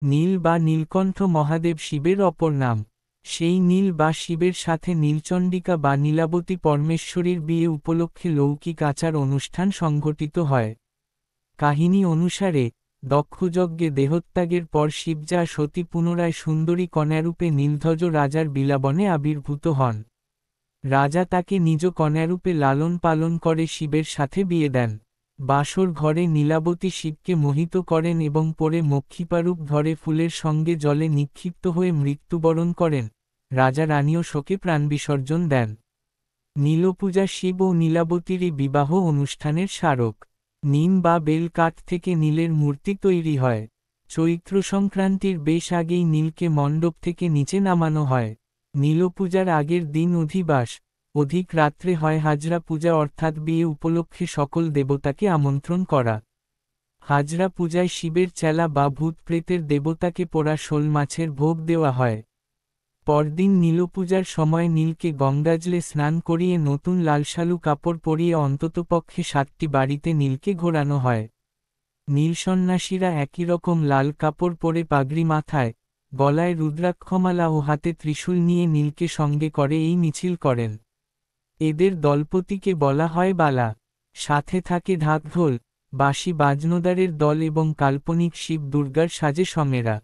নীল বা নীলকণ্ঠ মহাদেব শিবের অপর নাম। সেই নীল বা শিবের সাথে নীলচণ্ডিকা বা নীলাবতী পরমেশ্বরীর বিয়ে উপলক্ষে লৌকিক আচার অনুষ্ঠান সংঘটিত হয়। কাহিনী অনুসারে, দক্ষযজ্ঞে দেহত্যাগের পর শিবজা সতী পুনরায় সুন্দরী কন্যারূপে নীলধ্বজ রাজার বিলাবনে আবির্ভূত হন। রাজা তাকে নিজ কন্যারূপে লালন পালন করে শিবের সাথে বিয়ে দেন। বাসর ঘরে নীলাবতী শিবকে মোহিত করেন এবং পরে মক্ষিপারূপ ধরে ফুলের সঙ্গে জলে নিক্ষিপ্ত হয়ে মৃত্যুবরণ করেন। রাজা রানীও শোকে প্রাণ বিসর্জন দেন। নীলপূজা শিব ও নীলাবতীরই বিবাহ অনুষ্ঠানের স্মারক। নিম বা বেল কাঠ থেকে নীলের মূর্তি তৈরি হয়। চৈত্র সংক্রান্তির বেশ আগেই নীলকে মণ্ডপ থেকে নিচে নামানো হয়। নীলপূজার আগের দিন অধিক রাত্রে হয় হাজরা পূজা, অর্থাৎ বিয়ে উপলক্ষে সকল দেবতাকে আমন্ত্রণ করা। হাজরা পূজায় শিবের চেলা বা ভূত প্রেতের দেবতাকে পোড়া শোল মাছের ভোগ দেওয়া হয়। পরদিন নীলপূজার সময় নীলকে গঙ্গাজলে স্নান করিয়ে নতুন লালসালু কাপড় পরিয়ে অন্ততপক্ষে 7টি বাড়িতে নীলকে ঘোরানো হয়। নীল সন্ন্যাসীরা একই রকম লাল কাপড় পরে পাগড়ি মাথায়, গলায় রুদ্রাক্ষমালা ও হাতে ত্রিশূল নিয়ে নীলকে সঙ্গে করে এই মিছিল করেন। এদের দলপতিকে বলা হয় বালা। সাথে থাকে ঢাকঢোল, বাঁশি বাজনোদারের দল এবং কাল্পনিক শিব দুর্গার সাজে সঙ্গেরা।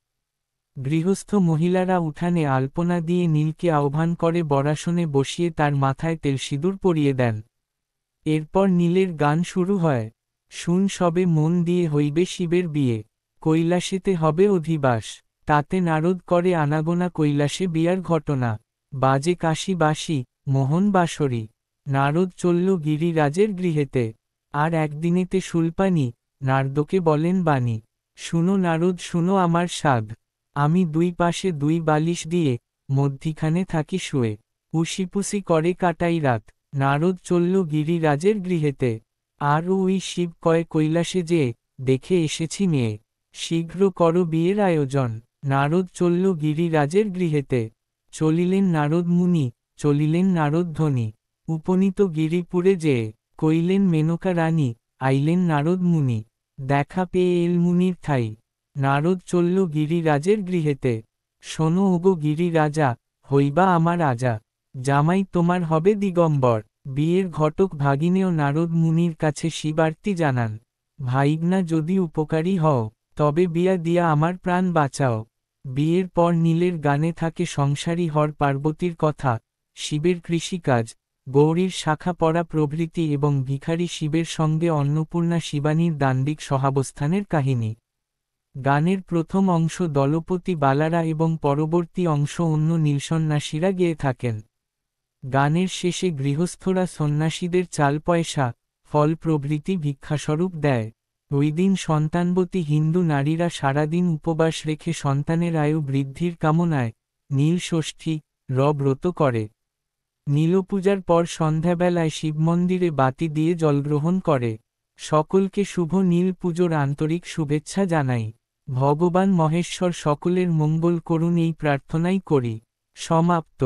গৃহস্থ মহিলারা উঠানে আলপনা দিয়ে নীলকে আহ্বান করে বরাসনে বসিয়ে তার মাথায় তেলসিঁদুর পরিয়ে দেন। এরপর নীলের গান শুরু হয়। শুন সবে মন দিয়ে হইবে শিবের বিয়ে, কৈলাসেতে হবে অধিবাস। তাতে নারদ করে আনাগোনা কৈলাসে বিয়ার ঘটনা। বাজে কাশি বাঁশি, মোহন বাঁশরি। নারদ চলল গিরিরাজের গৃহেতে। আর একদিনেতে শূলপাণি, নারদকে বলেন বাণী। শুনো নারদ শুনো আমার সাধ, আমি দুই পাশে দুই বালিশ দিয়ে, মধ্যিখানে থাকি শুয়ে। উশিপুশি করে কাটাই রাত। নারদ চলল গিরিরাজের গৃহেতে। আর ওই শিব কয় কৈলাসে যেয়ে, দেখে এসেছি মেয়ে। শীঘ্র করো বিয়ের আয়োজন। নারদ চলল গিরিরাজের গৃহেতে। চলিলেন নারদ মুনি, চলিলেন নারদ ধ্বনি। উপনীত গিরিপুরে যেয়ে, কইলেন মেনকা রানী, আইলেন নারদ মুনি। দেখা পেয়ে এল মুনির ঠাই। নারদ চলল গিরিরাজের গৃহেতে। শোনো ওগো গিরিরাজা, হইবা আমার আজা। জামাই তোমার হবে দিগম্বর। বিয়ের ঘটক ভাগিনেও নারদ মুনির কাছে শিবার্তি জানান। ভাইগনা যদি উপকারী হও, তবে বিয়া দিয়া আমার প্রাণ বাঁচাও। বিয়ের পর নীলের গানে থাকে সংসারী হর পার্বতীর কথা, শিবের কৃষিকাজ, গৌরীর শাখা পড়া প্রভৃতি এবং ভিখারি শিবের সঙ্গে অন্নপূর্ণা শিবানীর দাণ্ডিক সহাবস্থানের কাহিনী। গানের প্রথম অংশ দলপতি বালারা এবং পরবর্তী অংশ অন্য নীলসন্ন্যাসীরা গেয়ে থাকেন। গানের শেষে গৃহস্থরা সন্ন্যাসীদের চাল পয়সা, ফল প্রভৃতি ভিক্ষাস্বরূপ দেয়। ওই দিন সন্তানবতী হিন্দু নারীরা সারাদিন উপবাস রেখে সন্তানের আয়ু বৃদ্ধির কামনায় নীল ষষ্ঠী ব্রত করে। নীলপূজার পর সন্ধ্যাবেলায় শিবমন্দিরে বাতি দিয়ে জলগ্রহণ করে। সকলকে শুভ নীল পুজোর আন্তরিক শুভেচ্ছা জানাই। ভগবান মহেশ্বর সকলের মঙ্গল করুন এই প্রার্থনাই করি। সমাপ্ত।